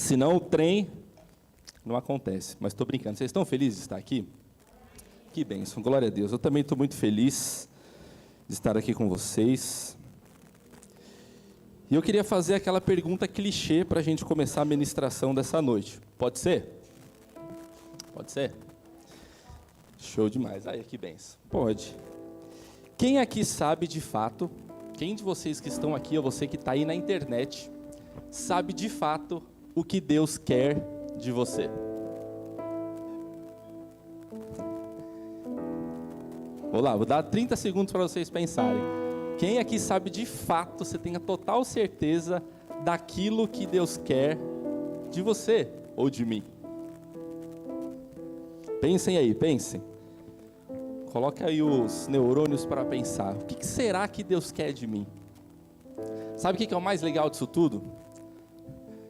Senão o trem não acontece. Mas estou brincando. Vocês estão felizes de estar aqui? Que bênção, glória a Deus. Eu também estou muito feliz de estar aqui com vocês. E eu queria fazer aquela pergunta clichê para a gente começar a ministração dessa noite. Pode ser? Pode ser? Show demais. Ai, que bênção. Pode. Quem aqui sabe de fato, quem de vocês que estão aqui, ou você que está aí na internet, sabe de fato o que Deus quer de você? Vou dar 30 segundos para vocês pensarem. Quem aqui sabe de fato, você tem a total certeza daquilo que Deus quer de você ou de mim? Pensem aí, pensem. Coloque aí os neurônios para pensar. O que será que Deus quer de mim? Sabe o que é o mais legal disso tudo?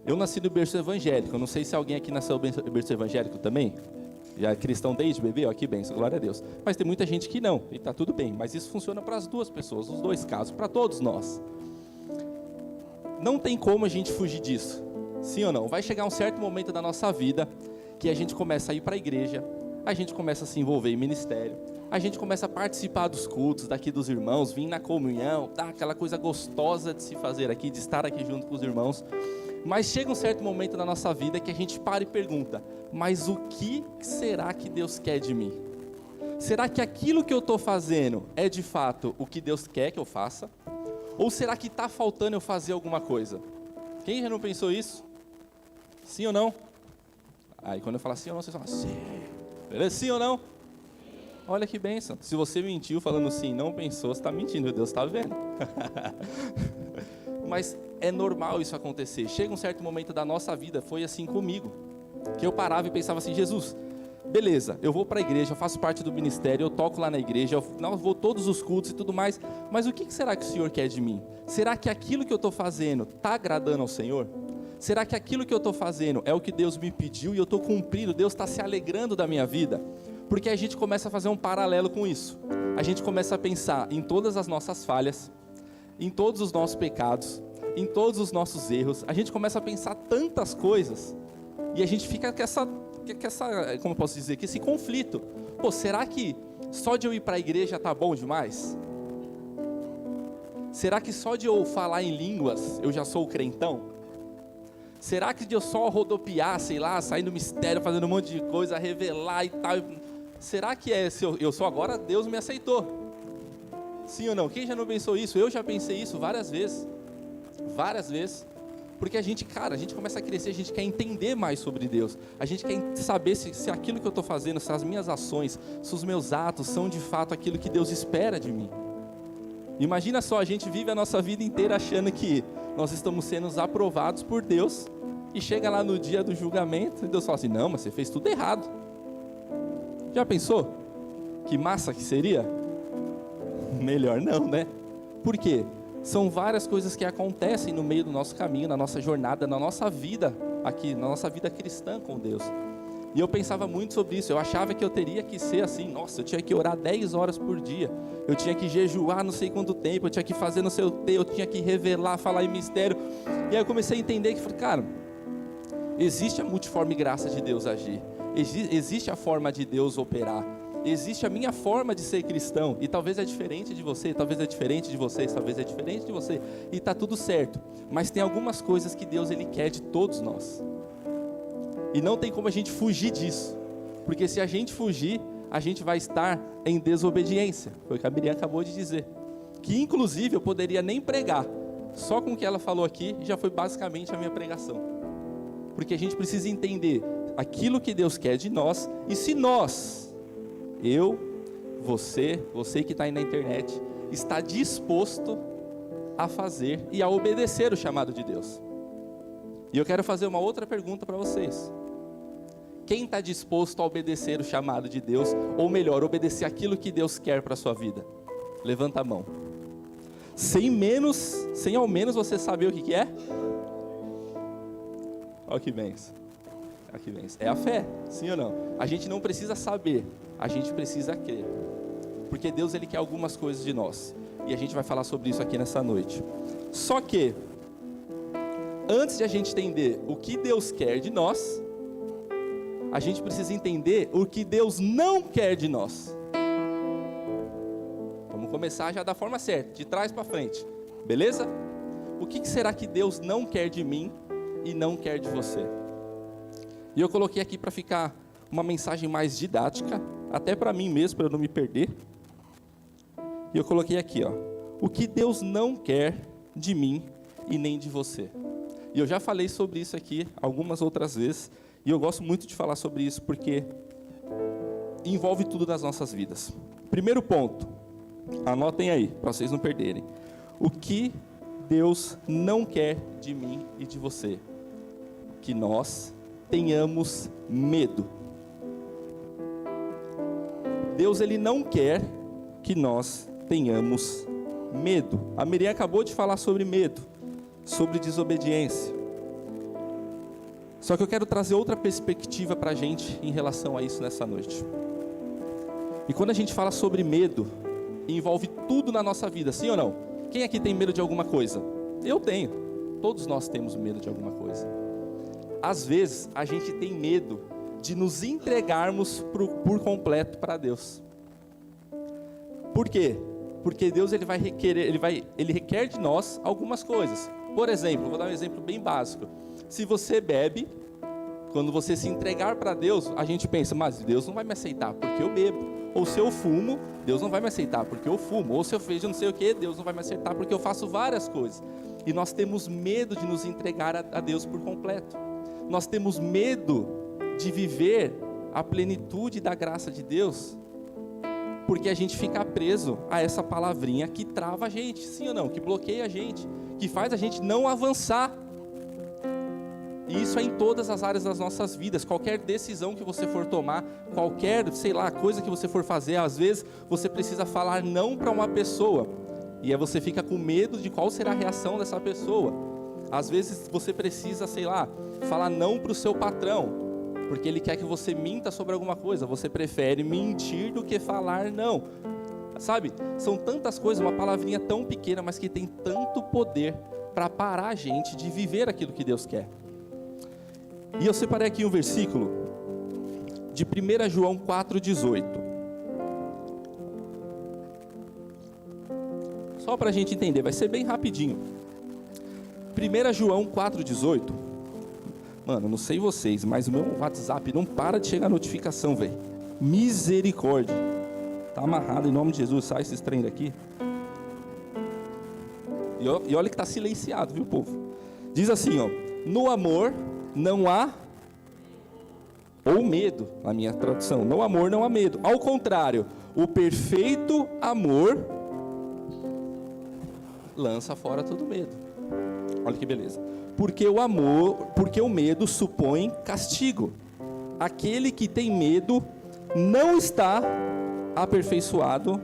Eu nasci no berço evangélico. Eu não sei se alguém aqui nasceu no berço evangélico também. Já é cristão desde bebê, ó, que bênção, glória a Deus. Mas tem muita gente que não, e está tudo bem. Mas isso funciona para as duas pessoas, os dois casos, para todos nós. Não tem como a gente fugir disso, sim ou não? Vai chegar um certo momento da nossa vida que a gente começa a ir para a igreja, a gente começa a se envolver em ministério, a gente começa a participar dos cultos daqui dos irmãos, vir na comunhão, tá? Aquela coisa gostosa de se fazer aqui, de estar aqui junto com os irmãos. Mas chega um certo momento na nossa vida que a gente para e pergunta: mas o que será que Deus quer de mim? Será que aquilo que eu estou fazendo é de fato o que Deus quer que eu faça? Ou será que está faltando eu fazer alguma coisa? Quem já não pensou isso? Sim ou não? Aí quando eu falar sim ou não, vocês falam sim. Beleza? Sim ou não? Olha que bênção. Se você mentiu falando sim, não pensou, você está mentindo, Deus está vendo. Mas é normal isso acontecer. Chega um certo momento da nossa vida, foi assim comigo, que eu parava e pensava assim: Jesus, beleza, eu vou para a igreja, eu faço parte do ministério, eu toco lá na igreja, eu vou todos os cultos e tudo mais, mas o que será que o Senhor quer de mim? Será que aquilo que eu estou fazendo está agradando ao Senhor? Será que aquilo que eu estou fazendo é o que Deus me pediu e eu estou cumprindo? Deus está se alegrando da minha vida? Porque a gente começa a fazer um paralelo com isso. A gente começa a pensar em todas as nossas falhas, em todos os nossos pecados, em todos os nossos erros. A gente começa a pensar tantas coisas e a gente fica com essa, como eu posso dizer, que esse conflito. Pô, será que só de eu ir para a igreja tá bom demais? Será que só de eu falar em línguas eu já sou o crentão? Será que de eu só rodopiar, sei lá, sair no mistério, fazendo um monte de coisa, revelar e tal? Será que se eu sou agora, Deus me aceitou? Sim ou não? Quem já não pensou isso? Eu já pensei isso várias vezes. Várias vezes. Porque a gente começa a crescer, a gente quer entender mais sobre Deus. A gente quer saber se aquilo que eu estou fazendo, se as minhas ações, se os meus atos são de fato aquilo que Deus espera de mim. Imagina só, a gente vive a nossa vida inteira achando que nós estamos sendo aprovados por Deus, e chega lá no dia do julgamento e Deus fala assim: não, mas você fez tudo errado. Já pensou? Que massa que seria? Melhor não, né? Por quê? São várias coisas que acontecem no meio do nosso caminho, na nossa jornada, na nossa vida aqui, na nossa vida cristã com Deus. E eu pensava muito sobre isso. Eu achava que eu teria que ser assim: nossa, eu tinha que orar 10 horas por dia, eu tinha que jejuar não sei quanto tempo, eu tinha que fazer não sei o que, eu tinha que revelar, falar em mistério. E aí eu comecei a entender que, cara, existe a multiforme graça de Deus agir, existe a forma de Deus operar, existe a minha forma de ser cristão, e talvez é diferente de você, talvez é diferente de vocês, talvez é diferente de você, e está tudo certo. Mas tem algumas coisas que Deus Ele quer de todos nós, e não tem como a gente fugir disso, porque se a gente fugir, a gente vai estar em desobediência. Foi o que a Miriam acabou de dizer, que inclusive eu poderia nem pregar, só com o que ela falou aqui já foi basicamente a minha pregação. Porque a gente precisa entender aquilo que Deus quer de nós, e se nós, eu, você que está aí na internet, está disposto a fazer e a obedecer o chamado de Deus. E eu quero fazer uma outra pergunta para vocês: quem está disposto a obedecer o chamado de Deus, ou melhor, obedecer aquilo que Deus quer para a sua vida? Levanta a mão. Sem ao menos você saber o que é? Olha que benção. É a fé, sim ou não? A gente não precisa saber, a gente precisa crer. Porque Deus, Ele quer algumas coisas de nós, e a gente vai falar sobre isso aqui nessa noite. Só que antes de a gente entender o que Deus quer de nós, a gente precisa entender o que Deus não quer de nós. Vamos começar já da forma certa, de trás para frente, beleza? O que será que Deus não quer de mim e não quer de você? E eu coloquei aqui para ficar uma mensagem mais didática, até para mim mesmo, para eu não me perder. E eu coloquei aqui, ó, o que Deus não quer de mim e nem de você. E eu já falei sobre isso aqui algumas outras vezes, e eu gosto muito de falar sobre isso porque envolve tudo nas nossas vidas. Primeiro ponto, anotem aí, para vocês não perderem. O que Deus não quer de mim e de você? Que nós tenhamos medo. Deus, Ele não quer que nós tenhamos medo. A Miriam acabou de falar sobre medo, sobre desobediência. Só que eu quero trazer outra perspectiva para a gente em relação a isso nessa noite. E quando a gente fala sobre medo, envolve tudo na nossa vida, sim ou não? Quem aqui tem medo de alguma coisa? Eu tenho. Todos nós temos medo de alguma coisa. Às vezes, a gente tem medo de nos entregarmos por completo para Deus. Por quê? Porque Deus ele requer de nós algumas coisas. Por exemplo, vou dar um exemplo bem básico. Se você bebe, quando você se entregar para Deus, a gente pensa, mas Deus não vai me aceitar porque eu bebo. Ou se eu fumo, Deus não vai me aceitar porque eu fumo. Ou se eu vejo não sei o que, Deus não vai me aceitar porque eu faço várias coisas. E nós temos medo de nos entregar a Deus por completo. Nós temos medo de viver a plenitude da graça de Deus, porque a gente fica preso a essa palavrinha que trava a gente, sim ou não? Que bloqueia a gente, que faz a gente não avançar. E isso é em todas as áreas das nossas vidas. Qualquer decisão que você for tomar, qualquer, coisa que você for fazer, às vezes você precisa falar não para uma pessoa, e aí você fica com medo de qual será a reação dessa pessoa. Às vezes você precisa, falar não para o seu patrão, porque ele quer que você minta sobre alguma coisa. Você prefere mentir do que falar não. Sabe, são tantas coisas, uma palavrinha tão pequena, mas que tem tanto poder para parar a gente de viver aquilo que Deus quer. E eu separei aqui um versículo de 1 João 4,18. Só para a gente entender, vai ser bem rapidinho. 1 João 4,18. Mano, não sei vocês, mas o meu WhatsApp não para de chegar notificação, velho. Misericórdia. Tá amarrado em nome de Jesus, sai esse trem daqui. E olha que tá silenciado, viu, povo? Diz assim, ó: no amor não há ou medo, na minha tradução. No amor não há medo. Ao contrário, o perfeito amor lança fora todo medo. Olha que beleza. Porque o medo supõe castigo. Aquele que tem medo não está aperfeiçoado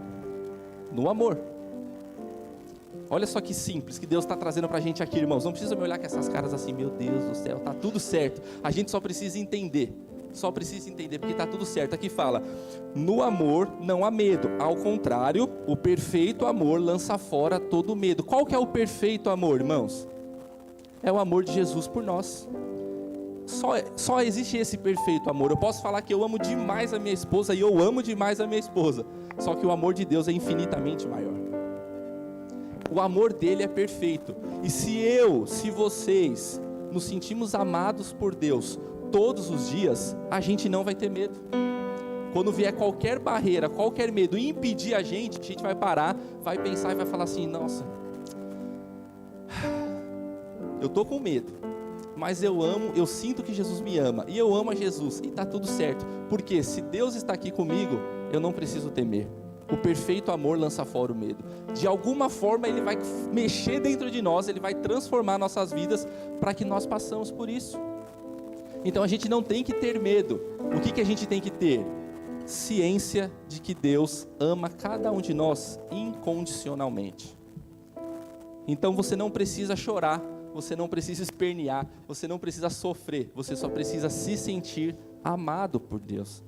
no amor. Olha só que simples que Deus está trazendo para a gente aqui, irmãos. Não precisa me olhar com essas caras assim, meu Deus do céu, está tudo certo. A gente só precisa entender. Porque está tudo certo. Aqui fala: no amor não há medo. Ao contrário, o perfeito amor lança fora todo medo. Qual que é o perfeito amor, irmãos? É o amor de Jesus por nós. Só existe esse perfeito amor. Eu posso falar que eu amo demais a minha esposa, e eu amo demais a minha esposa. Só que o amor de Deus é infinitamente maior. O amor dele é perfeito. E se vocês nos sentimos amados por Deus todos os dias, a gente não vai ter medo. Quando vier qualquer barreira, qualquer medo impedir a gente vai parar, vai pensar e vai falar assim: nossa, eu tô com medo, mas eu sinto que Jesus me ama, e eu amo a Jesus, e tá tudo certo, porque se Deus está aqui comigo, eu não preciso temer. O perfeito amor lança fora o medo. De alguma forma ele vai mexer dentro de nós, ele vai transformar nossas vidas para que nós passemos por isso. Então a gente não tem que ter medo. O que a gente tem que ter? Ciência de que Deus ama cada um de nós incondicionalmente. Então você não precisa chorar, você não precisa espernear, você não precisa sofrer, você só precisa se sentir amado por Deus.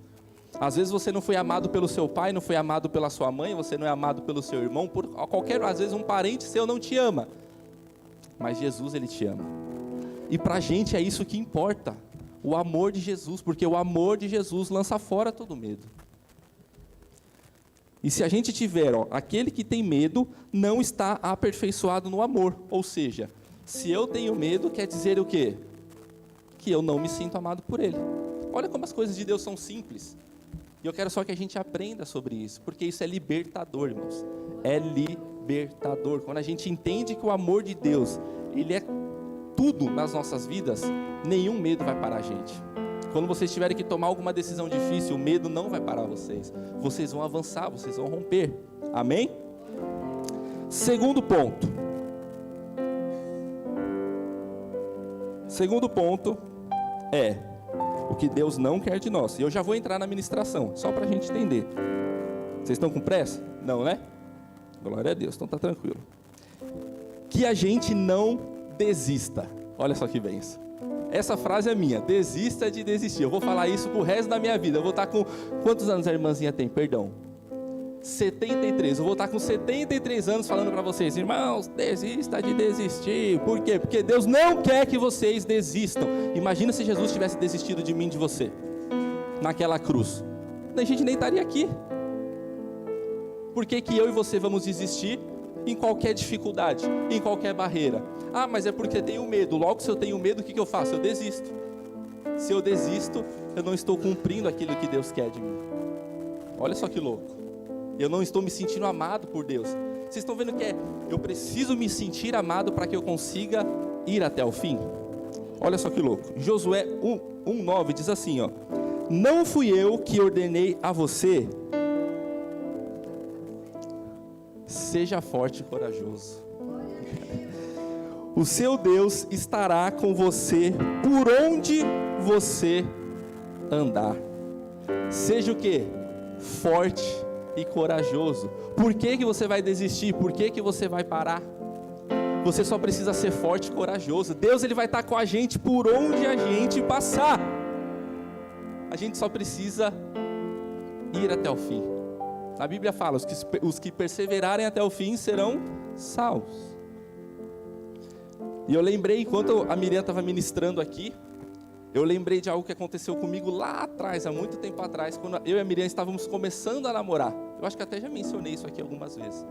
Às vezes você não foi amado pelo seu pai, não foi amado pela sua mãe, você não é amado pelo seu irmão, às vezes um parente seu não te ama, mas Jesus, ele te ama. E para a gente é isso que importa, o amor de Jesus, porque o amor de Jesus lança fora todo medo. E se a gente tiver, aquele que tem medo não está aperfeiçoado no amor, ou seja, se eu tenho medo, quer dizer o quê? Que eu não me sinto amado por Ele. Olha como as coisas de Deus são simples. E eu quero só que a gente aprenda sobre isso, porque isso é libertador, irmãos. É libertador. Quando a gente entende que o amor de Deus, Ele é tudo nas nossas vidas, nenhum medo vai parar a gente. Quando vocês tiverem que tomar alguma decisão difícil, o medo não vai parar vocês. Vocês vão avançar, vocês vão romper. Amém? Segundo ponto. Segundo ponto é o que Deus não quer de nós. E eu já vou entrar na ministração, só para a gente entender. Vocês estão com pressa? Não, né? Glória a Deus, então tá tranquilo. Que a gente não desista. Olha só que bênção. Essa frase é minha, desista de desistir. Eu vou falar isso pro resto da minha vida. Eu vou estar com... Quantos anos a irmãzinha tem? Perdão. 73. Eu vou estar com 73 anos falando para vocês, irmãos, desista de desistir. Por quê? Porque Deus não quer que vocês desistam. Imagina se Jesus tivesse desistido de mim, de você, naquela cruz. A gente nem estaria aqui. Por que que eu e você vamos desistir em qualquer dificuldade, em qualquer barreira? Ah, mas é porque tenho medo. Logo, se eu tenho medo, o que eu faço? Eu desisto. Se eu desisto, eu não estou cumprindo aquilo que Deus quer de mim. Olha só que louco. Eu não estou me sentindo amado por Deus. Vocês estão vendo que eu preciso me sentir amado para que eu consiga ir até o fim? Olha só que louco. Josué 1:9 diz assim, não fui eu que ordenei a você, seja forte e corajoso. O seu Deus estará com você por onde você andar. Seja o quê? Forte e corajoso. Por que que você vai desistir? Por que que você vai parar? Você só precisa ser forte e corajoso. Deus, Ele vai estar com a gente por onde a gente passar. A gente só precisa ir até o fim. A Bíblia fala, os que perseverarem até o fim serão salvos. E eu lembrei, enquanto a Miriam estava ministrando aqui, eu lembrei de algo que aconteceu comigo lá atrás, há muito tempo atrás, quando eu e a Miriam estávamos começando a namorar. Eu acho que até já mencionei isso aqui algumas vezes.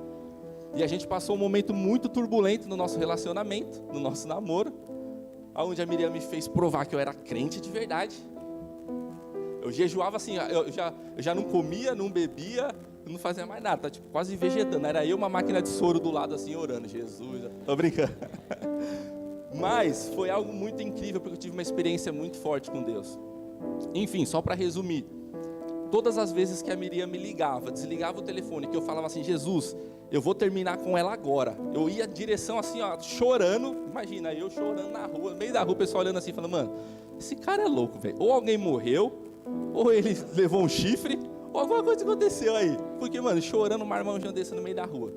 E a gente passou um momento muito turbulento no nosso relacionamento, no nosso namoro, onde a Miriam me fez provar que eu era crente de verdade. Eu jejuava assim, eu já não comia, não bebia, não fazia mais nada, tipo, quase vegetando. Era eu, uma máquina de soro do lado assim, orando, Jesus, tô brincando. Mas foi algo muito incrível, porque eu tive uma experiência muito forte com Deus. Enfim, só para resumir, todas as vezes que a Miriam me ligava, desligava o telefone, que eu falava assim, Jesus, eu vou terminar com ela agora. Eu ia em direção assim, chorando, imagina, eu chorando na rua, no meio da rua, o pessoal olhando assim, falando, mano, esse cara é louco, velho. Ou alguém morreu, ou ele levou um chifre, ou alguma coisa aconteceu aí. Porque, mano, chorando, marmanjão desse no meio da rua.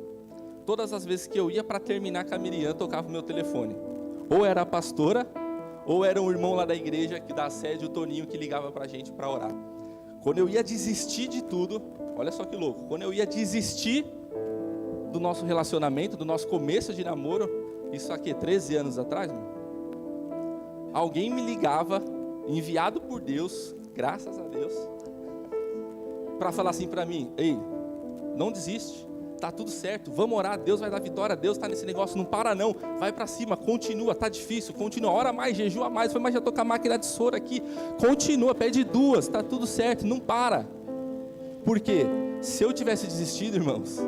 Todas as vezes que eu ia para terminar com a Miriam, tocava o meu telefone. Ou era a pastora, ou era um irmão lá da igreja, que da sede, o Toninho, que ligava pra gente para orar. Quando eu ia desistir de tudo, olha só que louco, quando eu ia desistir do nosso relacionamento, do nosso começo de namoro, isso aqui 13 anos atrás, mano, alguém me ligava, enviado por Deus, graças a Deus, para falar assim para mim, ei, não desiste, tá tudo certo, vamos orar, Deus vai dar vitória, Deus está nesse negócio, não para não, vai para cima, continua, tá difícil, continua, ora mais, jejua mais, foi mais, já tô com a máquina de soro aqui, continua, pede 2, tá tudo certo, não para. Por quê? Se eu tivesse desistido, irmãos,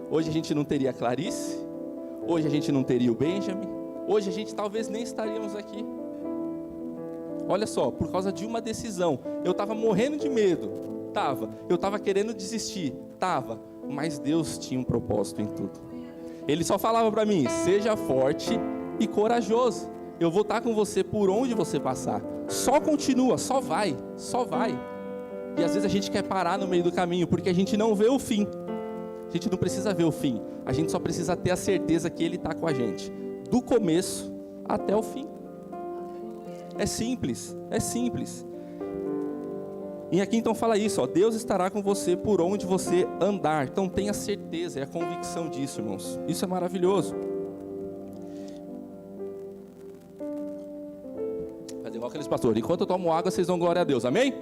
hoje a gente não teria a Clarice, hoje a gente não teria o Benjamin, hoje a gente talvez nem estaríamos aqui. Olha só, por causa de uma decisão, eu estava morrendo de medo, eu estava querendo desistir, mas Deus tinha um propósito em tudo. Ele só falava para mim, seja forte e corajoso, eu vou estar com você por onde você passar, só continua, só vai. E às vezes a gente quer parar no meio do caminho, porque a gente não vê o fim. A gente não precisa ver o fim, a gente só precisa ter a certeza que Ele está com a gente, do começo até o fim. É simples. E aqui então fala isso, Deus estará com você por onde você andar. Então tenha certeza, é a convicção disso, irmãos. Isso é maravilhoso. igual aqueles pastores. Enquanto eu tomo água, vocês dão glória a Deus. Amém?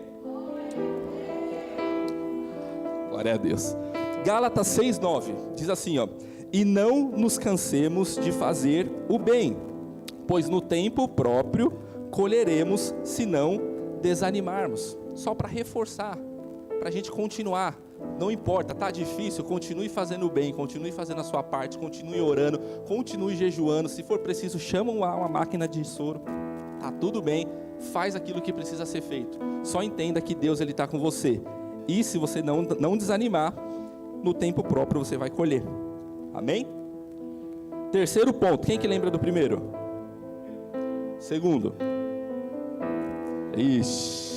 Glória a Deus. Gálatas 6:9 diz assim, ó: e não nos cansemos de fazer o bem, pois no tempo próprio colheremos, se não desanimarmos. Só para reforçar, para a gente continuar. Não importa, tá difícil, continue fazendo o bem, continue fazendo a sua parte, continue orando, continue jejuando. Se for preciso, chama uma máquina de soro. Tá tudo bem, faz aquilo que precisa ser feito. Só entenda que Deus ele está com você. E se você não desanimar, no tempo próprio você vai colher. Amém? Terceiro ponto, quem que lembra do primeiro? Segundo. Ixi.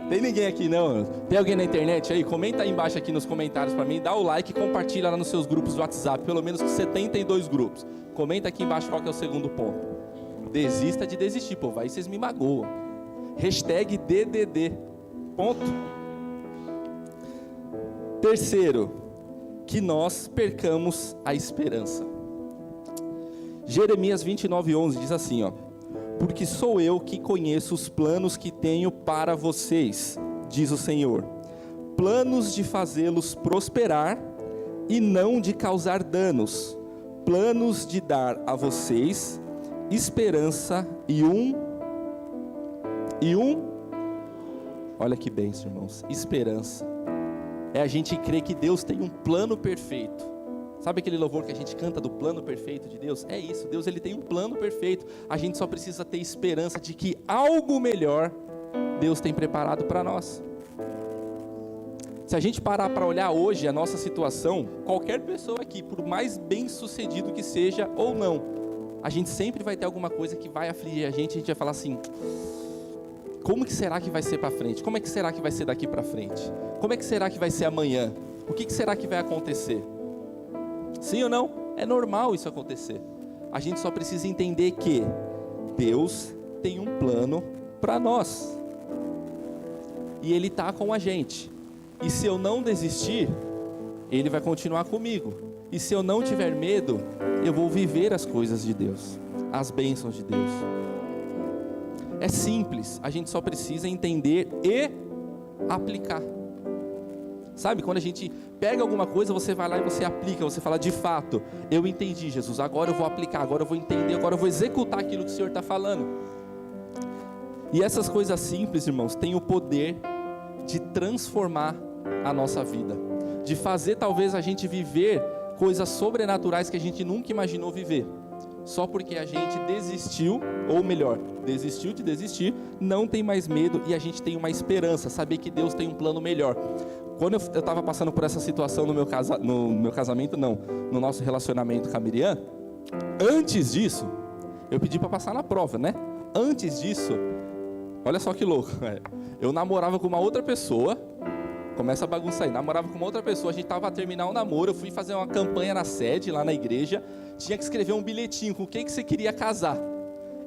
Tem ninguém aqui não? Tem alguém na internet aí? Comenta aí embaixo aqui nos comentários para mim, dá o like e compartilha lá nos seus grupos do WhatsApp, pelo menos 72 grupos. Comenta aqui embaixo qual que é o segundo ponto. Desista de desistir, pô, aí vocês me magoam. Hashtag DDD. Ponto. Terceiro, que nós percamos a esperança. Jeremias 29:11 diz assim, ó: porque sou eu que conheço os planos que tenho para vocês, diz o Senhor, planos de fazê-los prosperar e não de causar danos, planos de dar a vocês esperança e olha que bênção, irmãos, esperança. É a gente crer que Deus tem um plano perfeito. Sabe aquele louvor que a gente canta do plano perfeito de Deus? É isso, Deus ele tem um plano perfeito. A gente só precisa ter esperança de que algo melhor Deus tem preparado para nós. Se a gente parar para olhar hoje a nossa situação, qualquer pessoa aqui, por mais bem sucedido que seja ou não, a gente sempre vai ter alguma coisa que vai afligir a gente vai falar assim: como que será que vai ser para frente? Como é que será que vai ser daqui para frente? Como é que será que vai ser amanhã? O que será que vai acontecer? Sim ou não? É normal isso acontecer. A gente só precisa entender que Deus tem um plano para nós. E Ele está com a gente. E se eu não desistir, Ele vai continuar comigo. E se eu não tiver medo, eu vou viver as coisas de Deus, as bênçãos de Deus. É simples, a gente só precisa entender e aplicar. Sabe, quando a gente pega alguma coisa, você vai lá e você aplica, você fala: de fato, eu entendi, Jesus, agora eu vou aplicar, agora eu vou entender, agora eu vou executar aquilo que o Senhor está falando. E essas coisas simples, irmãos, têm o poder de transformar a nossa vida, de fazer talvez a gente viver coisas sobrenaturais que a gente nunca imaginou viver, só porque a gente desistiu, ou melhor, desistiu de desistir, não tem mais medo e a gente tem uma esperança, saber que Deus tem um plano melhor. Quando eu estava passando por essa situação no meu casamento, não, no nosso relacionamento com a Miriam, antes disso, eu pedi para passar na prova, né? Antes disso, olha só que louco, eu namorava com uma outra pessoa, começa a bagunçar aí, namorava com uma outra pessoa, a gente estava a terminar o namoro, eu fui fazer uma campanha na sede, lá na igreja, tinha que escrever um bilhetinho com quem que você queria casar.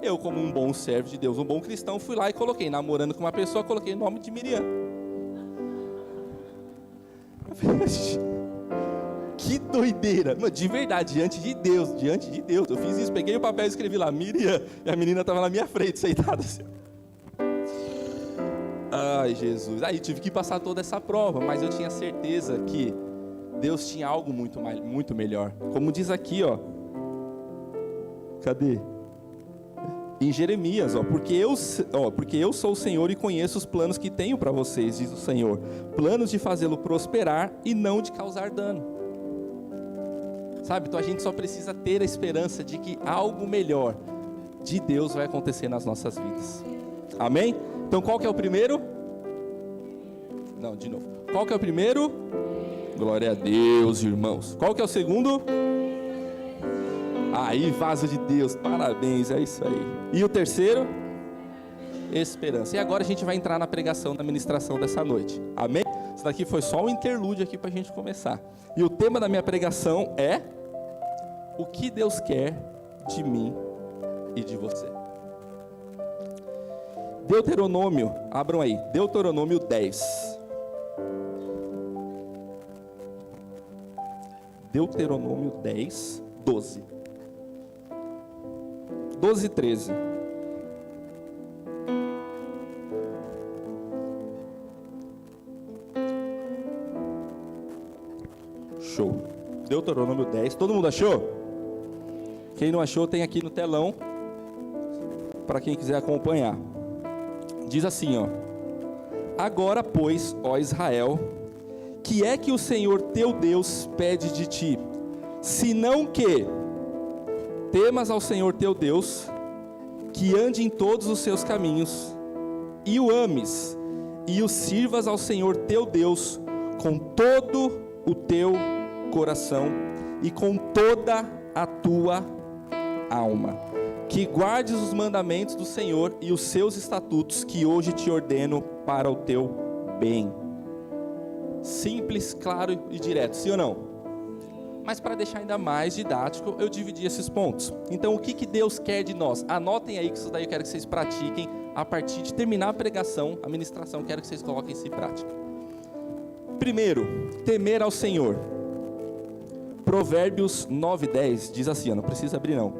Eu, como um bom servo de Deus, um bom cristão, fui lá e coloquei, namorando com uma pessoa, coloquei o nome de Miriam. Que doideira, de verdade, diante de Deus, eu fiz isso, peguei o papel e escrevi lá, Miriam, e a menina estava na minha frente, sentada assim. Ai, Jesus, aí tive que passar toda essa prova, mas eu tinha certeza que Deus tinha algo muito melhor, como diz aqui, ó, cadê? Em Jeremias, porque eu sou o Senhor e conheço os planos que tenho para vocês, diz o Senhor, planos de fazê-lo prosperar e não de causar dano. Sabe, então a gente só precisa ter a esperança de que algo melhor de Deus vai acontecer nas nossas vidas. Amém? Então qual que é o primeiro? Não, de novo. Qual que é o primeiro? Glória a Deus, irmãos. Qual que é o segundo? Aí, vaso de Deus, parabéns, é isso aí. E o terceiro? Esperança. E agora a gente vai entrar na pregação, na ministração dessa noite. Amém? Isso daqui foi só um interlúdio aqui para a gente começar. E o tema da minha pregação é: o que Deus quer de mim e de você. Deuteronômio, abram aí, Deuteronômio 10. Deuteronômio 10, 12. 12 e 13. achou? Deuteronômio 10. Todo mundo achou? Quem não achou, tem aqui no telão, para quem quiser acompanhar. Diz assim, ó: agora, pois, ó Israel, que é que o Senhor teu Deus pede de ti, senão que temas ao Senhor teu Deus, que ande em todos os seus caminhos, e o ames, e o sirvas ao Senhor teu Deus, com todo o teu coração, e com toda a tua alma, que guardes os mandamentos do Senhor e os seus estatutos, que hoje te ordeno para o teu bem. Simples, claro e direto, sim ou não? Mas para deixar ainda mais didático, eu dividi esses pontos. Então, o que Deus quer de nós? Anotem aí, que isso daí eu quero que vocês pratiquem a partir de terminar a pregação, a ministração, quero que vocês coloquem isso em prática. Primeiro, temer ao Senhor. Provérbios 9:10 diz assim, não precisa abrir não: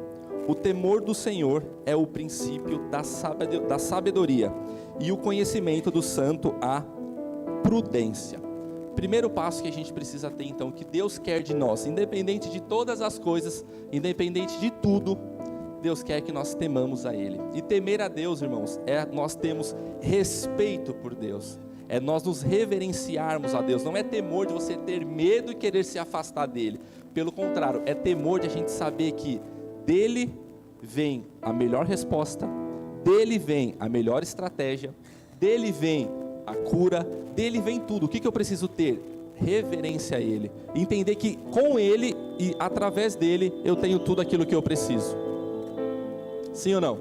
o temor do Senhor é o princípio da sabedoria, e o conhecimento do santo a prudência. Primeiro passo que a gente precisa ter, então, que Deus quer de nós, independente de todas as coisas, independente de tudo, Deus quer que nós temamos a Ele. E temer a Deus, irmãos, nós temos respeito por Deus, é nós nos reverenciarmos a Deus. Não é temor de você ter medo e querer se afastar dEle, pelo contrário, é temor de a gente saber que dEle vem a melhor resposta, dEle vem a melhor estratégia, dEle vem a cura, dEle vem tudo. O que eu preciso ter? Reverência a Ele, entender que com Ele e através dEle eu tenho tudo aquilo que eu preciso. Sim ou não?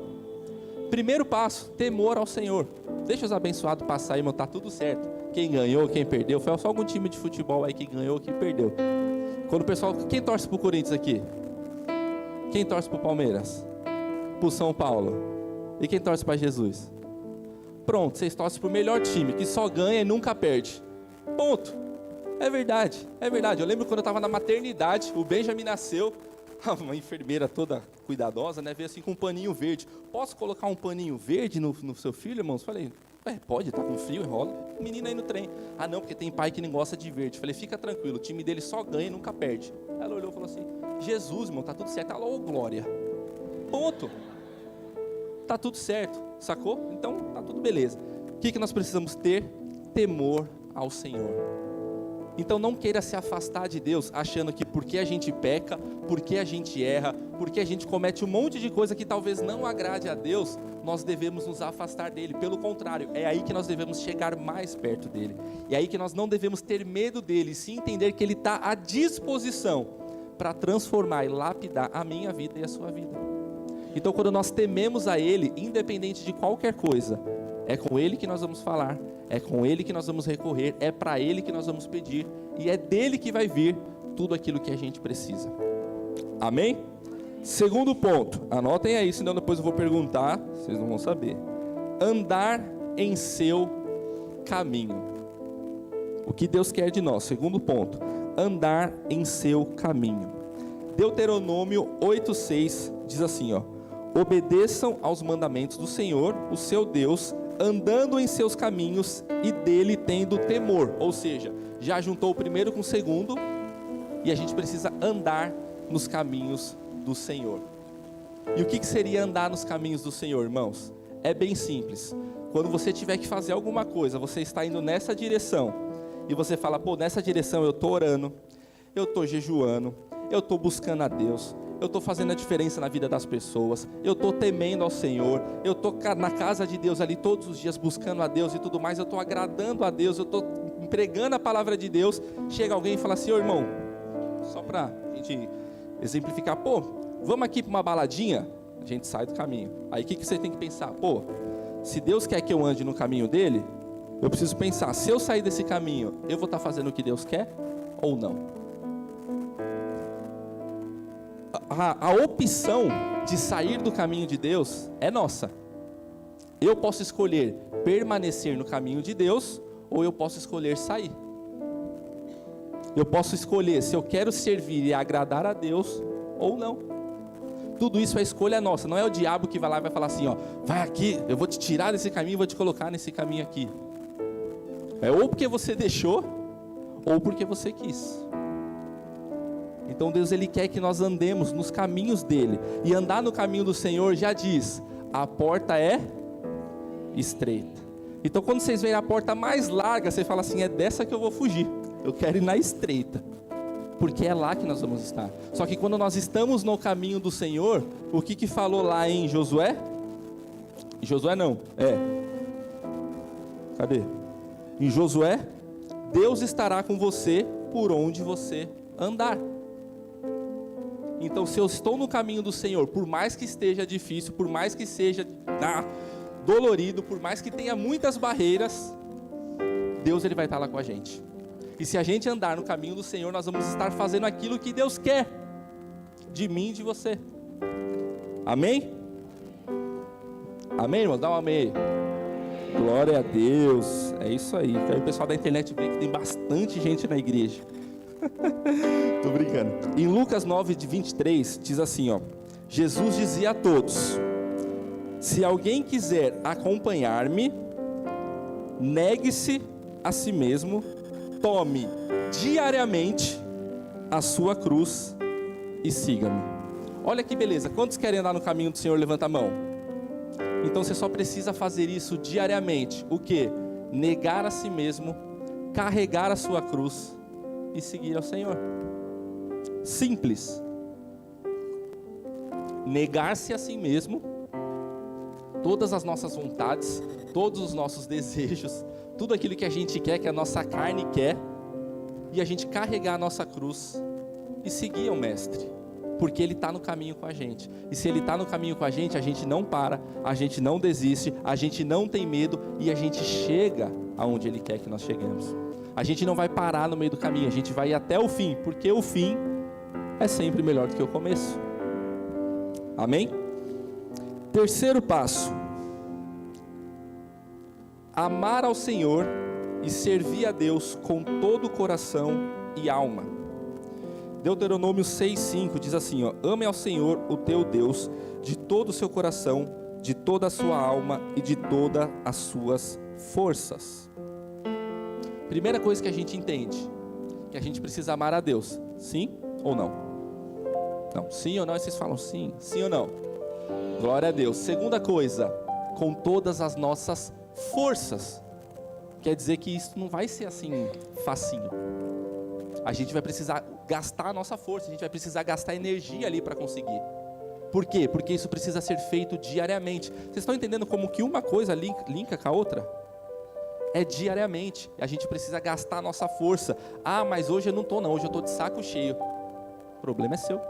Primeiro passo, temor ao Senhor. Deixa os abençoados passar, irmão, tá tudo certo. Quem ganhou, quem perdeu, foi só algum time de futebol aí que ganhou, que perdeu. Quando o pessoal, quem torce pro Corinthians aqui? Quem torce pro Palmeiras? Pro São Paulo? E quem torce para Jesus? Pronto, vocês torcem pro melhor time, que só ganha e nunca perde. Ponto. É verdade, é verdade. Eu lembro quando eu estava na maternidade, o Benjamin nasceu, uma enfermeira toda cuidadosa, né, veio assim com um paninho verde. Posso colocar um paninho verde no seu filho, irmãos? Falei, pode, tá com frio, enrola. O menino aí no trem. Ah, não, porque tem pai que não gosta de verde. Falei, fica tranquilo, o time dele só ganha e nunca perde. Ela olhou e falou assim, Jesus, irmão, tá tudo certo. Ela, ô glória. Ponto. Tá tudo certo, sacou? Então, tá tudo beleza. O que nós precisamos ter? Temor ao Senhor. Então não queira se afastar de Deus, achando que porque a gente peca, porque a gente erra, porque a gente comete um monte de coisa que talvez não agrade a Deus, nós devemos nos afastar dEle. Pelo contrário, é aí que nós devemos chegar mais perto dEle. É aí que nós não devemos ter medo dEle, sim entender que Ele está à disposição para transformar e lapidar a minha vida e a sua vida. Então quando nós tememos a Ele, independente de qualquer coisa, é com Ele que nós vamos falar, é com Ele que nós vamos recorrer, é para Ele que nós vamos pedir, e é dEle que vai vir tudo aquilo que a gente precisa. Amém? Segundo ponto, anotem aí, senão depois eu vou perguntar, vocês não vão saber. Andar em seu caminho. O que Deus quer de nós? Segundo ponto, andar em seu caminho. Deuteronômio 8:6 diz assim, ó: obedeçam aos mandamentos do Senhor, o seu Deus, andando em seus caminhos e dele tendo temor. Ou seja, já juntou o primeiro com o segundo, e a gente precisa andar nos caminhos do Senhor. E o que seria andar nos caminhos do Senhor, irmãos? É bem simples. Quando você tiver que fazer alguma coisa, você está indo nessa direção, e você fala, nessa direção eu estou orando, eu estou jejuando, eu estou buscando a Deus, eu estou fazendo a diferença na vida das pessoas, eu estou temendo ao Senhor, eu estou na casa de Deus ali todos os dias buscando a Deus e tudo mais, eu estou agradando a Deus, eu estou pregando a palavra de Deus. Chega alguém e fala assim, irmão, só para a gente exemplificar, vamos aqui para uma baladinha, a gente sai do caminho. Aí o que você tem que pensar? Se Deus quer que eu ande no caminho dele, eu preciso pensar, se eu sair desse caminho, eu vou estar fazendo o que Deus quer ou não? A opção de sair do caminho de Deus é nossa. Eu posso escolher permanecer no caminho de Deus, ou eu posso escolher sair. Eu posso escolher se eu quero servir e agradar a Deus ou não. Tudo isso é escolha nossa, não é o diabo que vai lá e vai falar assim, vai aqui, eu vou te tirar desse caminho e vou te colocar nesse caminho aqui. É ou porque você deixou, ou porque você quis. Então Deus, Ele quer que nós andemos nos caminhos dEle. E andar no caminho do Senhor já diz, a porta é estreita. Então quando vocês veem a porta mais larga, você fala assim, é dessa que eu vou fugir. Eu quero ir na estreita. Porque é lá que nós vamos estar. Só que quando nós estamos no caminho do Senhor, o que falou lá em Josué? Josué não, cadê? Em Josué, Deus estará com você por onde você andar. Então se eu estou no caminho do Senhor, por mais que esteja difícil, por mais que seja dolorido, por mais que tenha muitas barreiras, Deus, Ele vai estar lá com a gente. E se a gente andar no caminho do Senhor, nós vamos estar fazendo aquilo que Deus quer de mim e de você. Amém? Amém, irmãos? Dá um amém. Glória a Deus. É isso aí. Quero o pessoal da internet ver que tem bastante gente na igreja. Tô brincando. Em Lucas 9:23 diz assim, ó: Jesus dizia a todos: se alguém quiser acompanhar-me, negue-se a si mesmo, tome diariamente a sua cruz e siga-me. Olha que beleza. Quantos querem andar no caminho do Senhor? Levanta a mão. Então você só precisa fazer isso diariamente. O que? Negar a si mesmo, carregar a sua cruz e seguir ao Senhor. Simples. Negar-se a si mesmo, todas as nossas vontades, todos os nossos desejos, tudo aquilo que a gente quer, que a nossa carne quer, e a gente carregar a nossa cruz e seguir ao Mestre, porque Ele está no caminho com a gente. E se Ele está no caminho com a gente não para, a gente não desiste, a gente não tem medo, e a gente chega aonde Ele quer que nós cheguemos. A gente não vai parar no meio do caminho, a gente vai ir até o fim, porque o fim é sempre melhor do que o começo. Amém? Terceiro passo: amar ao Senhor e servir a Deus com todo o coração e alma. Deuteronômio 6:5 diz assim, ó: ame ao Senhor, o teu Deus, de todo o seu coração, de toda a sua alma e de todas as suas forças. Primeira coisa que a gente entende, que a gente precisa amar a Deus. Sim ou não? Não, sim ou não? E vocês falam sim, sim ou não? Glória a Deus. Segunda coisa, com todas as nossas forças. Quer dizer que isso não vai ser assim facinho. A gente vai precisar gastar a nossa força, a gente vai precisar gastar energia ali para conseguir. Por quê? Porque isso precisa ser feito diariamente. Vocês estão entendendo como que uma coisa linka com a outra? É diariamente. A gente precisa gastar a nossa força. Ah, mas hoje eu não estou não, hoje eu estou de saco cheio. O problema é seu.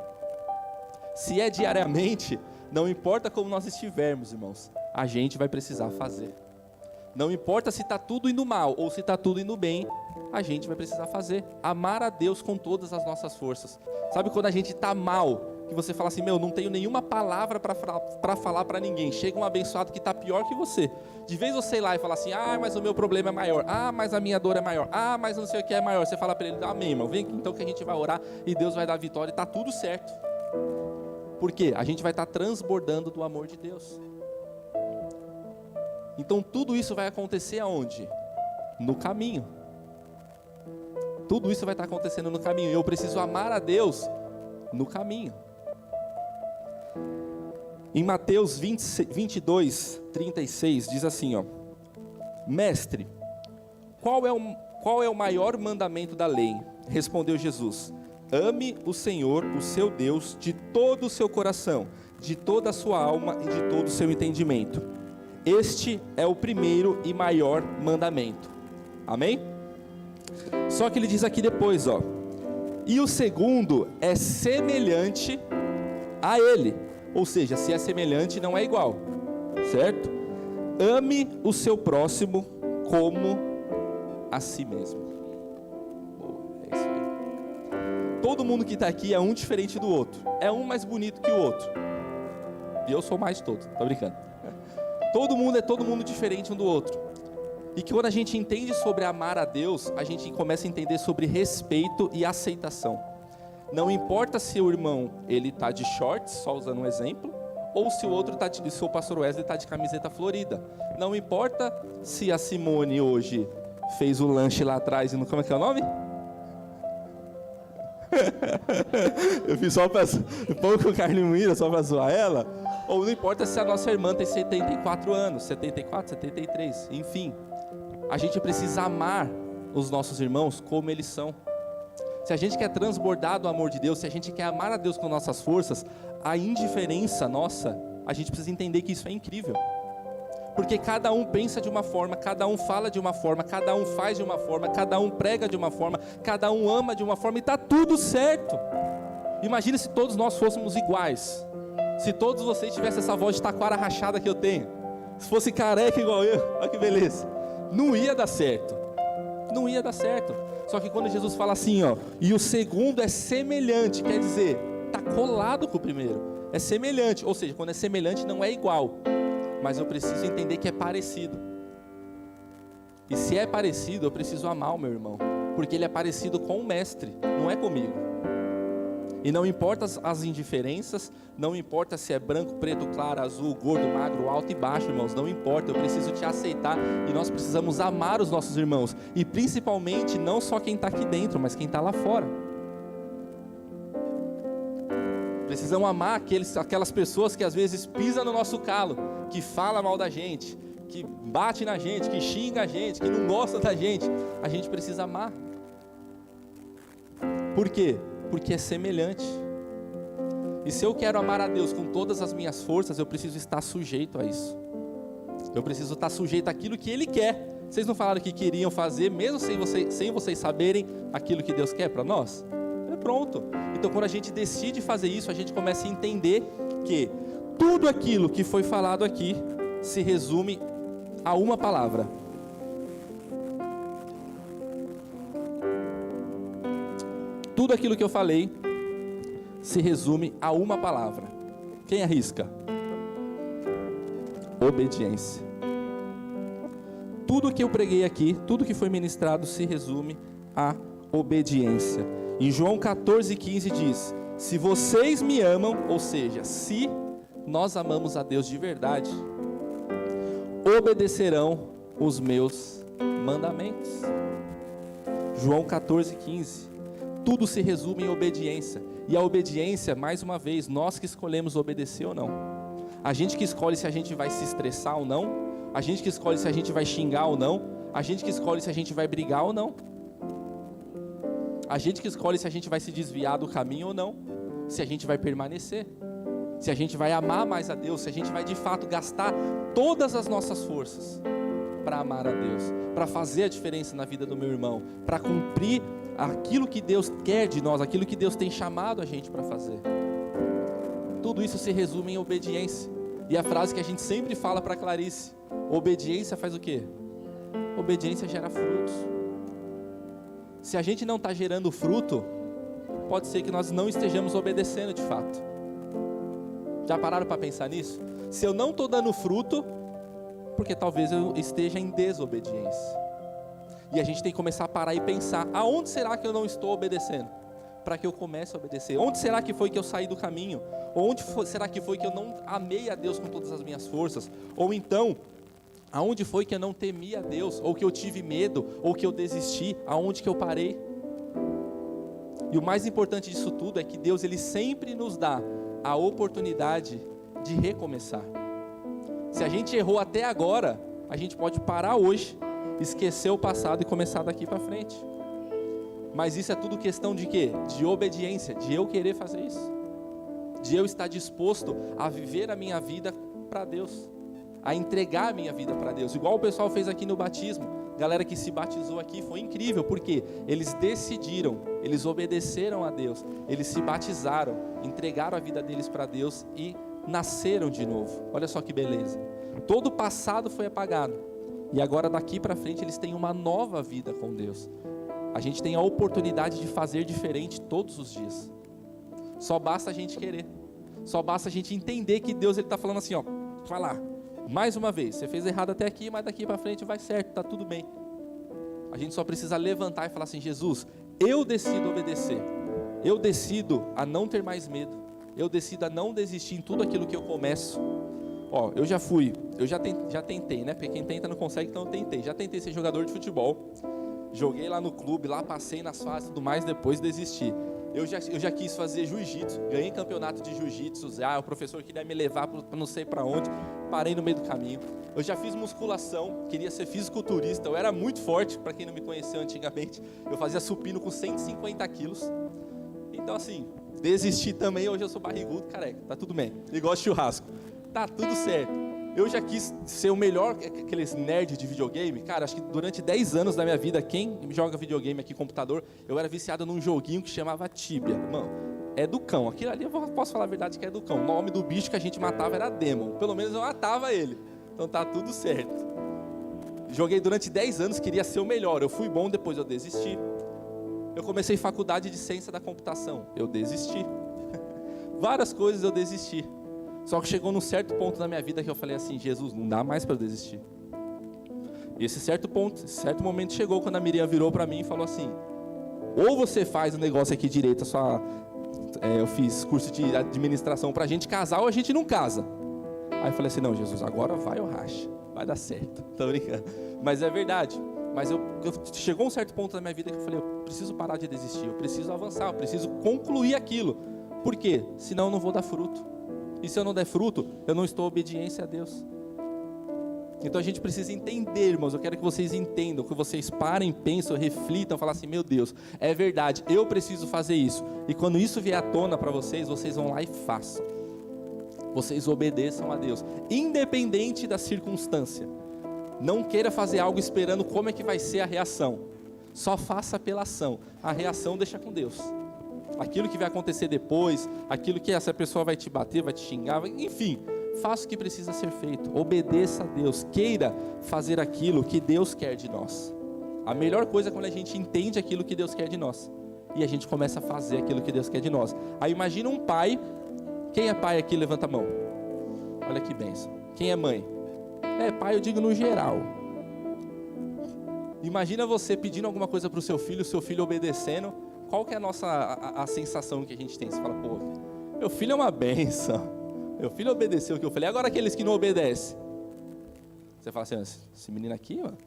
Se é diariamente, não importa como nós estivermos, irmãos, a gente vai precisar fazer. Não importa se está tudo indo mal ou se está tudo indo bem, a gente vai precisar fazer. Amar a Deus com todas as nossas forças. Sabe quando a gente está mal, que você fala assim, não tenho nenhuma palavra para falar para ninguém. Chega um abençoado que está pior que você. De vez você ir lá e falar assim, mas o meu problema é maior. Mas a minha dor é maior. Mas não sei o que é maior. Você fala para ele, amém, irmão. Vem aqui então que a gente vai orar e Deus vai dar vitória e está tudo certo. Por quê? A gente vai estar transbordando do amor de Deus. Então tudo isso vai acontecer aonde? No caminho. Tudo isso vai estar acontecendo no caminho. E eu preciso amar a Deus no caminho. Em Mateus 22:36 diz assim, ó: mestre, qual é o maior mandamento da lei? Respondeu Jesus: ame o Senhor, o seu Deus, de todo o seu coração, de toda a sua alma e de todo o seu entendimento. Este é o primeiro e maior mandamento. Amém? Só que ele diz aqui depois, ó: e o segundo é semelhante a ele. Ou seja, se é semelhante, não é igual, certo? Ame o seu próximo como a si mesmo. É isso aí. Todo mundo que está aqui é um diferente do outro. É um mais bonito que o outro. E eu sou mais de todos, tô brincando. Todo mundo é todo mundo diferente um do outro. E que quando a gente entende sobre amar a Deus, a gente começa a entender sobre respeito e aceitação. Não importa se o irmão ele está de shorts, só usando um exemplo, ou se o outro se o pastor Wesley está de camiseta florida. Não importa se a Simone hoje fez o lanche lá atrás e não, como é que é o nome? Eu fiz só para pão com carne moída, só para zoar ela. Ou não importa se a nossa irmã tem 74 anos, 74, 73, enfim. A gente precisa amar os nossos irmãos como eles são. Se a gente quer transbordar do amor de Deus, se a gente quer amar a Deus com nossas forças, a indiferença nossa, a gente precisa entender que isso é incrível. Porque cada um pensa de uma forma, cada um fala de uma forma, cada um faz de uma forma, cada um prega de uma forma, cada um ama de uma forma e está tudo certo. Imagine se todos nós fôssemos iguais. Se todos vocês tivessem essa voz de taquara rachada que eu tenho. Se fosse careca igual eu, olha que beleza. Não ia dar certo. Não ia dar certo. Só que quando Jesus fala assim, ó, e o segundo é semelhante, quer dizer, está colado com o primeiro. É semelhante, ou seja, quando é semelhante não é igual. Mas eu preciso entender que é parecido. E se é parecido, eu preciso amar o meu irmão. Porque ele é parecido com o mestre, não é comigo. E não importa as indiferenças, não importa se é branco, preto, claro, azul, gordo, magro, alto e baixo, irmãos, não importa, eu preciso te aceitar e nós precisamos amar os nossos irmãos. E principalmente, não só quem está aqui dentro, mas quem está lá fora. Precisamos amar aquelas pessoas que às vezes pisam no nosso calo, que fala mal da gente, que bate na gente, que xinga a gente, que não gosta da gente. A gente precisa amar. Por quê? Porque é semelhante. E se eu quero amar a Deus com todas as minhas forças, eu preciso estar sujeito a isso. Eu preciso estar sujeito àquilo que Ele quer. Vocês não falaram que queriam fazer, mesmo sem vocês saberem aquilo que Deus quer para nós? É pronto. Então quando a gente decide fazer isso, a gente começa a entender que tudo aquilo que foi falado aqui se resume a uma palavra. Tudo aquilo que eu falei se resume a uma palavra. Quem arrisca? Obediência. Tudo que eu preguei aqui, tudo que foi ministrado se resume a obediência. Em João 14,15 diz: se vocês me amam, ou seja, se nós amamos a Deus de verdade, obedecerão os meus mandamentos. João 14,15. Tudo se resume em obediência. E a obediência, mais uma vez, nós que escolhemos obedecer ou não. A gente que escolhe se a gente vai se estressar ou não. A gente que escolhe se a gente vai xingar ou não. A gente que escolhe se a gente vai brigar ou não. A gente que escolhe se a gente vai se desviar do caminho ou não. Se a gente vai permanecer. Se a gente vai amar mais a Deus. Se a gente vai de fato gastar todas as nossas forças para amar a Deus. Para fazer a diferença na vida do meu irmão. Para cumprir aquilo que Deus quer de nós. Aquilo que Deus tem chamado a gente para fazer. Tudo isso se resume em obediência. E a frase que a gente sempre fala para Clarice: obediência faz o quê? Obediência gera frutos. Se a gente não está gerando fruto, pode ser que nós não estejamos obedecendo de fato. Já pararam para pensar nisso? Se eu não estou dando fruto, porque talvez eu esteja em desobediência. E a gente tem que começar a parar e pensar: aonde será que eu não estou obedecendo? Para que eu comece a obedecer. Onde será que foi que eu saí do caminho? Onde será que foi que eu não amei a Deus com todas as minhas forças? Ou então, aonde foi que eu não temi a Deus? Ou que eu tive medo? Ou que eu desisti? Aonde que eu parei? E o mais importante disso tudo é que Deus, Ele sempre nos dá a oportunidade de recomeçar. Se a gente errou até agora, a gente pode parar hoje, esquecer o passado e começar daqui para frente. Mas isso é tudo questão de quê? De obediência, de eu querer fazer isso. De eu estar disposto a viver a minha vida para Deus. A entregar a minha vida para Deus. Igual o pessoal fez aqui no batismo. Galera que se batizou aqui, foi incrível. Porque eles decidiram, eles obedeceram a Deus. Eles se batizaram, entregaram a vida deles para Deus e nasceram de novo. Olha só que beleza. Todo o passado foi apagado. E agora daqui para frente eles têm uma nova vida com Deus. A gente tem a oportunidade de fazer diferente todos os dias. Só basta a gente querer. Só basta a gente entender que Deus está falando assim, ó, vai lá, mais uma vez, você fez errado até aqui, mas daqui para frente vai certo, está tudo bem. A gente só precisa levantar e falar assim: Jesus, eu decido obedecer. Eu decido a não ter mais medo. Eu decido a não desistir em tudo aquilo que eu começo. Ó, eu já tentei, né? Porque quem tenta não consegue, então eu tentei. Já tentei ser jogador de futebol. Joguei lá no clube, lá passei nas fases e tudo mais, depois desisti. Eu já quis fazer jiu-jitsu, ganhei campeonato de jiu-jitsu, o professor queria me levar para não sei para onde, parei no meio do caminho. Eu já fiz musculação, queria ser fisiculturista, eu era muito forte, para quem não me conheceu antigamente, eu fazia supino com 150 quilos. Então assim, desisti também, hoje eu sou barrigudo, careca, tá tudo bem, igual churrasco, tá tudo certo. Eu já quis ser o melhor, aqueles nerds de videogame. Cara, acho que durante 10 anos da minha vida, quem joga videogame aqui, computador, eu era viciado num joguinho que chamava Tibia. Mano, é do cão. Aquilo ali eu posso falar a verdade que é do cão. O nome do bicho que a gente matava era Demon. Pelo menos eu matava ele. Então tá tudo certo. Joguei durante 10 anos, queria ser o melhor. Eu fui bom, depois eu desisti. Eu comecei faculdade de ciência da computação. Eu desisti. Várias coisas eu desisti. Só que chegou num certo ponto na minha vida que eu falei assim, Jesus, não dá mais para eu desistir. E esse certo momento chegou quando a Miriam virou para mim e falou assim, ou você faz o negócio aqui direito, eu fiz curso de administração pra gente casar, ou a gente não casa. Aí eu falei assim, não, Jesus, agora vai ou racha, vai dar certo. Tô brincando. Mas é verdade. Mas chegou um certo ponto na minha vida que eu falei, eu preciso parar de desistir, eu preciso avançar, eu preciso concluir aquilo. Por quê? Senão eu não vou dar fruto. E se eu não der fruto, eu não estou obediência a Deus. Então a gente precisa entender, irmãos, eu quero que vocês entendam, que vocês parem, pensem, reflitam, falem assim, meu Deus, é verdade, eu preciso fazer isso. E quando isso vier à tona para vocês, vocês vão lá e façam. Vocês obedeçam a Deus, independente da circunstância. Não queira fazer algo esperando como é que vai ser a reação. Só faça pela ação, a reação deixa com Deus. Aquilo que vai acontecer depois, aquilo que essa pessoa vai te bater, vai te xingar, enfim, faça o que precisa ser feito, obedeça a Deus, queira fazer aquilo que Deus quer de nós. A melhor coisa é quando a gente entende aquilo que Deus quer de nós, e a gente começa a fazer aquilo que Deus quer de nós. Aí imagina um pai, quem é pai aqui, levanta a mão, olha que bênção. Quem é mãe? Pai eu digo no geral. Imagina você pedindo alguma coisa para o seu filho obedecendo. Qual que é a sensação que a gente tem? Você fala, pô, meu filho é uma bênção, meu filho obedeceu o que eu falei, agora aqueles que não obedecem. Você fala assim, esse menino aqui, mano,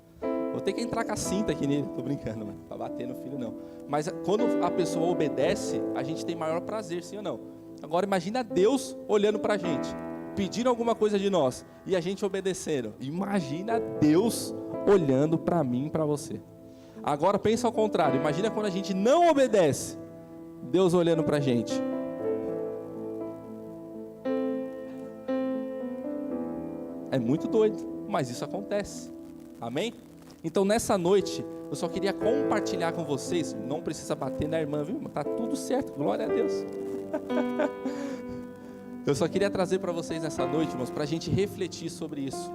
vou ter que entrar com a cinta aqui nele, tô brincando, mano, pra bater no filho não. Mas quando a pessoa obedece, a gente tem maior prazer, sim ou não? Agora imagina Deus olhando pra gente, pedindo alguma coisa de nós, e a gente obedecendo. Imagina Deus olhando pra mim e pra você. Agora pensa ao contrário, imagina quando a gente não obedece, Deus olhando pra gente. É muito doido, mas isso acontece, amém? Então nessa noite, eu só queria compartilhar com vocês, não precisa bater na irmã, viu? Tá tudo certo, glória a Deus. Eu só queria trazer para vocês nessa noite, irmãos, para a gente refletir sobre isso.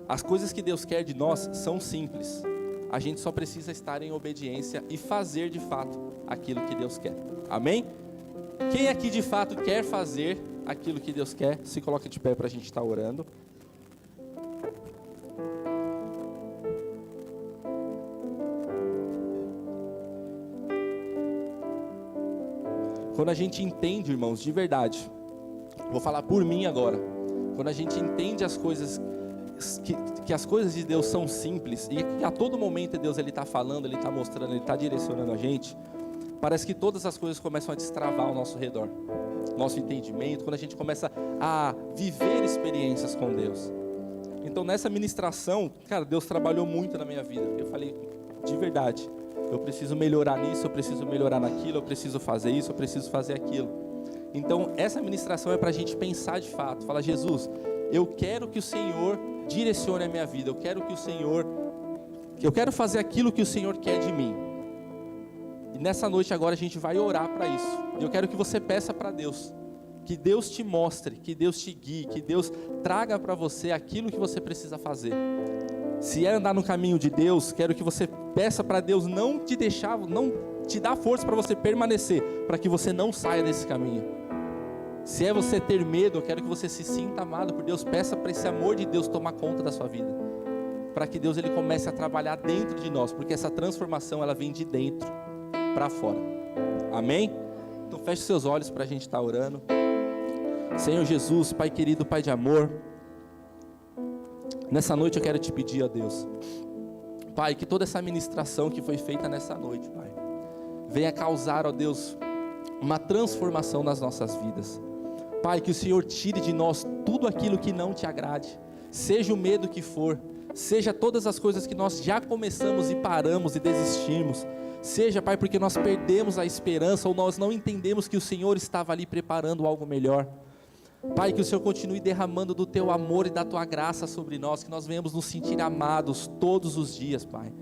As coisas que Deus quer de nós são simples. A gente só precisa estar em obediência e fazer de fato aquilo que Deus quer. Amém? Quem aqui de fato quer fazer aquilo que Deus quer, se coloque de pé para a gente estar orando. Quando a gente entende, irmãos, de verdade, vou falar por mim agora, quando a gente entende as coisas, que as coisas de Deus são simples, e que a todo momento Deus está falando, Ele está mostrando, Ele está direcionando a gente, parece que todas as coisas começam a destravar ao nosso redor, nosso entendimento, quando a gente começa a viver experiências com Deus. Então nessa ministração, cara, Deus trabalhou muito na minha vida, eu falei, de verdade, eu preciso melhorar nisso, eu preciso melhorar naquilo, eu preciso fazer isso, eu preciso fazer aquilo. Então essa ministração é para a gente pensar de fato, falar, Jesus, eu quero que o Senhor direcione a minha vida, eu quero fazer aquilo que o Senhor quer de mim. E nessa noite agora a gente vai orar para isso. Eu quero que você peça para Deus, que Deus te mostre, que Deus te guie, que Deus traga para você aquilo que você precisa fazer. Se é andar no caminho de Deus, quero que você peça para Deus não te deixar, não te dar força para você permanecer, para que você não saia desse caminho. Se é você ter medo, eu quero que você se sinta amado por Deus, peça para esse amor de Deus tomar conta da sua vida, para que Deus ele comece a trabalhar dentro de nós, porque essa transformação ela vem de dentro para fora. Amém? Então feche seus olhos para a gente estar orando. Senhor Jesus, Pai querido, Pai de amor, nessa noite eu quero te pedir, ó Deus, Pai, que toda essa ministração que foi feita nessa noite, Pai, venha causar, ó Deus, uma transformação nas nossas vidas. Pai, que o Senhor tire de nós tudo aquilo que não te agrade, seja o medo que for, seja todas as coisas que nós já começamos e paramos e desistimos, seja, Pai, porque nós perdemos a esperança ou nós não entendemos que o Senhor estava ali preparando algo melhor. Pai, que o Senhor continue derramando do Teu amor e da Tua graça sobre nós, que nós venhamos nos sentir amados todos os dias, Pai.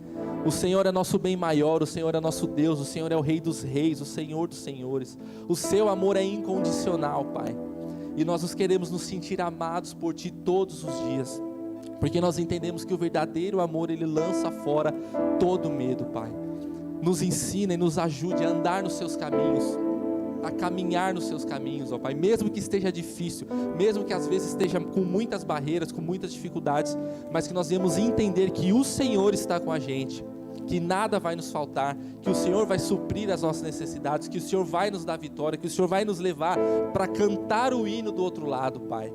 O Senhor é nosso bem maior, o Senhor é nosso Deus, o Senhor é o Rei dos Reis, o Senhor dos Senhores. O Seu amor é incondicional, Pai. E nós queremos nos sentir amados por Ti todos os dias, porque nós entendemos que o verdadeiro amor, ele lança fora todo medo, Pai. Nos ensina e nos ajude a andar nos Seus caminhos, a caminhar nos Seus caminhos, ó Pai, mesmo que esteja difícil, mesmo que às vezes esteja com muitas barreiras, com muitas dificuldades, mas que nós devemos entender que o Senhor está com a gente, que nada vai nos faltar, que o Senhor vai suprir as nossas necessidades, que o Senhor vai nos dar vitória, que o Senhor vai nos levar para cantar o hino do outro lado, Pai.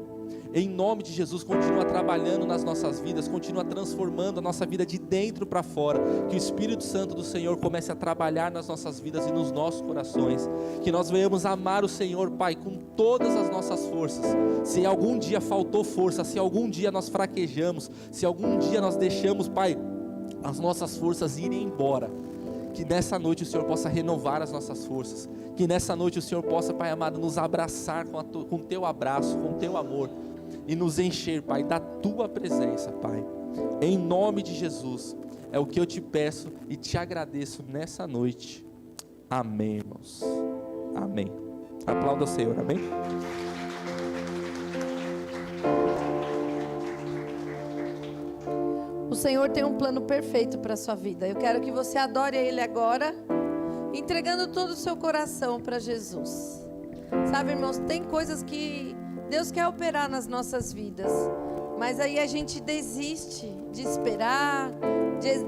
Em nome de Jesus, continua trabalhando nas nossas vidas, continua transformando a nossa vida de dentro para fora, que o Espírito Santo do Senhor comece a trabalhar nas nossas vidas e nos nossos corações, que nós venhamos amar o Senhor, Pai, com todas as nossas forças. Se algum dia faltou força, se algum dia nós fraquejamos, se algum dia nós deixamos, Pai, as nossas forças irem embora, que nessa noite o Senhor possa renovar as nossas forças, que nessa noite o Senhor possa, Pai amado, nos abraçar com o Teu abraço, com o Teu amor, e nos encher, Pai, da Tua presença, Pai. Em nome de Jesus, é o que eu te peço e te agradeço nessa noite. Amém, irmãos. Amém. Aplauda o Senhor, amém? O Senhor tem um plano perfeito para a sua vida. Eu quero que você adore a Ele agora, entregando todo o seu coração para Jesus. Sabe, irmãos, tem coisas que Deus quer operar nas nossas vidas, mas aí a gente desiste de esperar,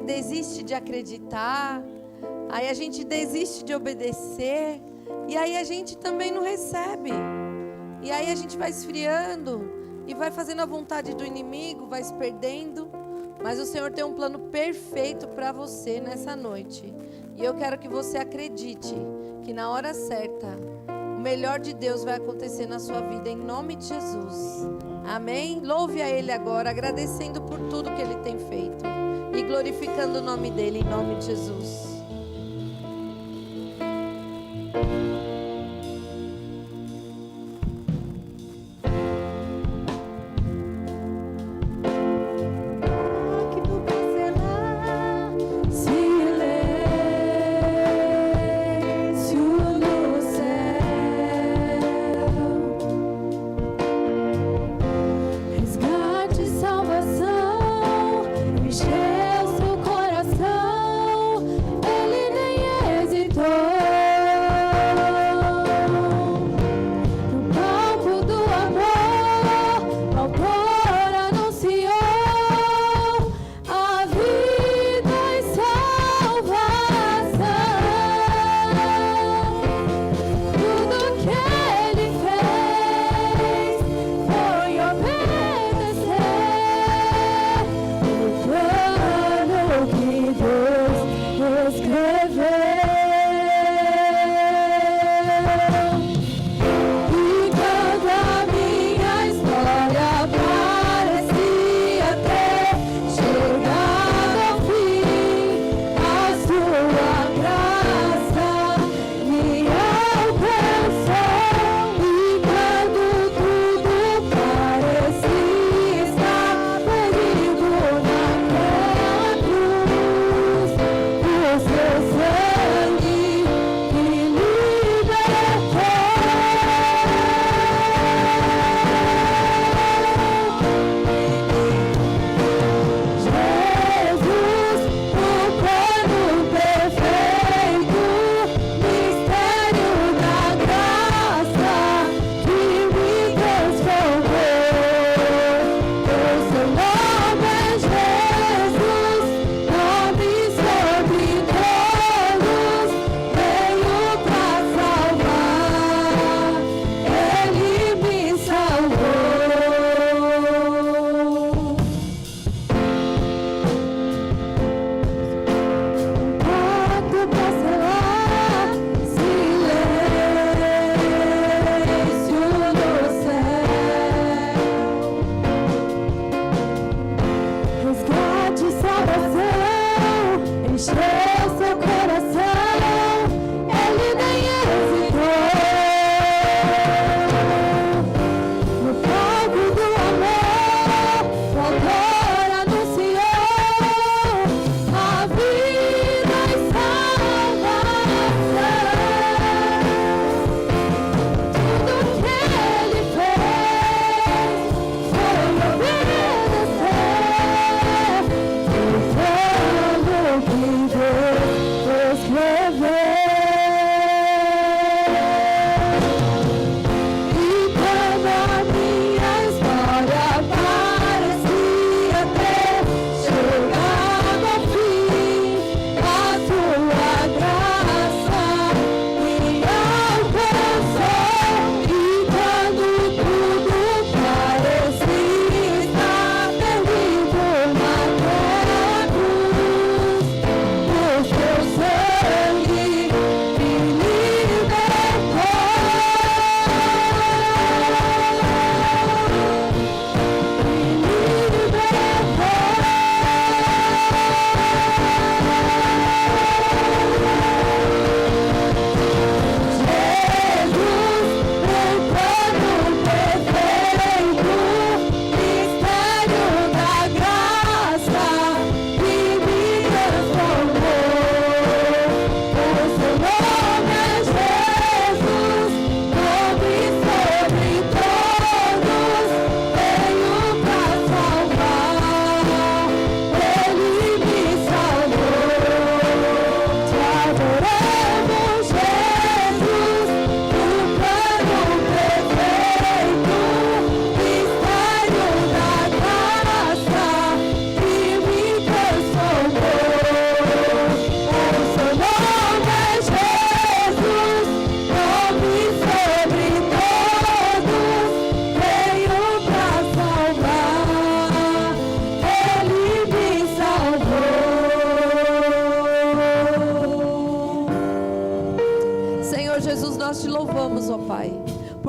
desiste de acreditar, aí a gente desiste de obedecer, e aí a gente também não recebe, e aí a gente vai esfriando, e vai fazendo a vontade do inimigo, vai se perdendo, mas o Senhor tem um plano perfeito para você nessa noite, e eu quero que você acredite, que na hora certa, o melhor de Deus vai acontecer na sua vida, em nome de Jesus. Amém? Louve a Ele agora, agradecendo por tudo que Ele tem feito e glorificando o nome dEle, em nome de Jesus.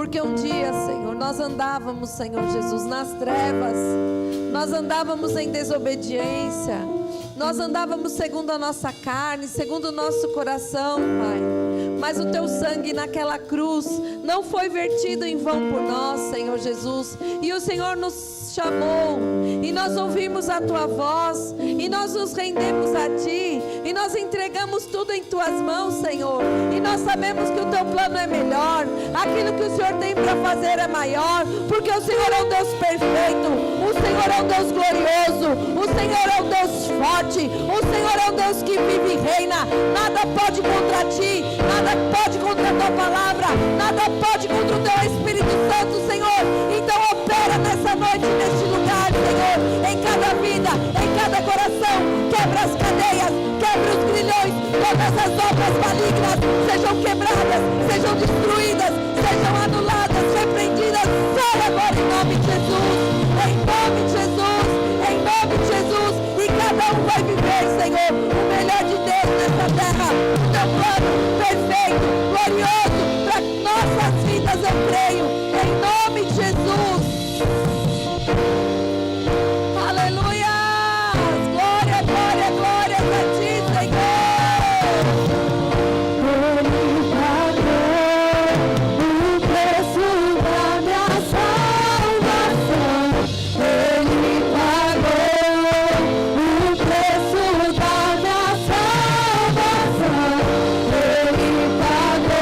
Porque um dia, Senhor, nós andávamos, Senhor Jesus, nas trevas, nós andávamos em desobediência, nós andávamos segundo a nossa carne, segundo o nosso coração, Pai. Mas o Teu sangue naquela cruz não foi vertido em vão por nós, Senhor Jesus. E o Senhor nos chamou, e nós ouvimos a Tua voz, e nós nos rendemos a Ti, e nós entregamos tudo em Tuas mãos, Senhor. E nós sabemos que o Teu plano é melhor, aquilo que o Senhor tem para fazer é maior, porque o Senhor é um Deus perfeito, o Senhor é um Deus glorioso, o Senhor é um Deus forte, o Senhor é um Deus que vive e reina. Nada pode contra Ti, nada pode contra a Tua palavra, nada pode contra o Teu Espírito Santo, Senhor. Então opera nessa noite, neste lugar, Senhor, em cada vida, em cada coração. Quebra as cadeias, quebra os grilhões, todas as obras malignas sejam quebradas, sejam destruídas, sejam anuladas, repreendidas. Sai agora em nome de Jesus, em nome de Jesus, em nome de Jesus. E cada um vai viver, Senhor, o melhor de Deus nessa terra, o Teu plano perfeito, glorioso para nossas vidas, eu creio, em nome de Jesus. Aleluia! Glória, glória, glória a Ti, Senhor. Ele pagou o preço da minha salvação. Ele pagou o preço da minha salvação. Ele pagou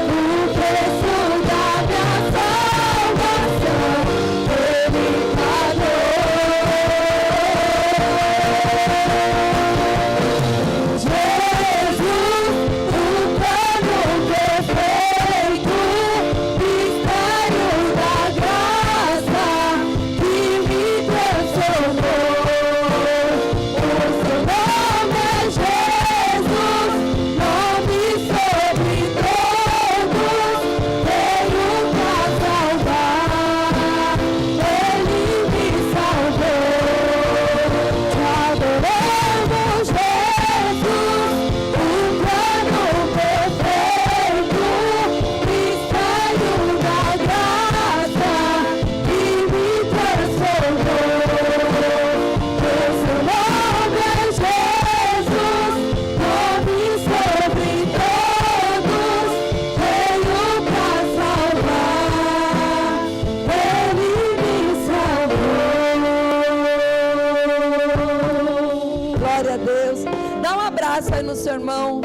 o preço da minha salvação. Ele pagou. Jesus, o plano perfeito, mistério da graça que me transformou. O Seu nome é Jesus, nome sobre todos, veio pra salvar. Ele me salvou. Te adoramos, Jesus, o plano perfeito, mistério da graça que me transformou. O Seu nome é Jesus, nome sobre todos, veio pra salvar. Ele me salvou. Glória a Deus. Dá um abraço aí no seu irmão.